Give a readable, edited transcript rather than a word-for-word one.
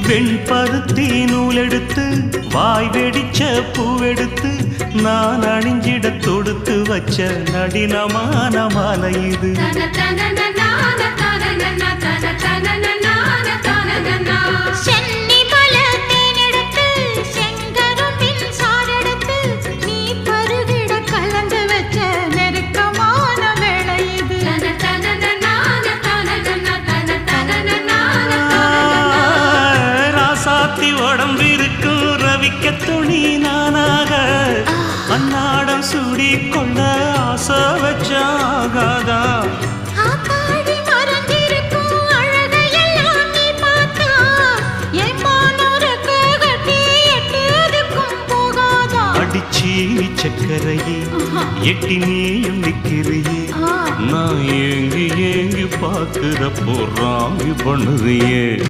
வெண்பருத்தி நூலெடுத்து வாய் வெடிச்ச பூவெடுத்து நான் அணிஞ்சிட தொடுத்து வச்ச நடினமான மாலை இது. உடம்பிருக்கும் ரவிக்க துணி நானாக அன்னாடம் சூடி கொண்ட ஆசை வச்சாகாதா. அடிச்சி சக்கரையே எட்டி நீயும் நிக்கிறியே நான் ஏங்கி ஏங்கி பார்க்கிற போறாங்கி பண்ணுறியே.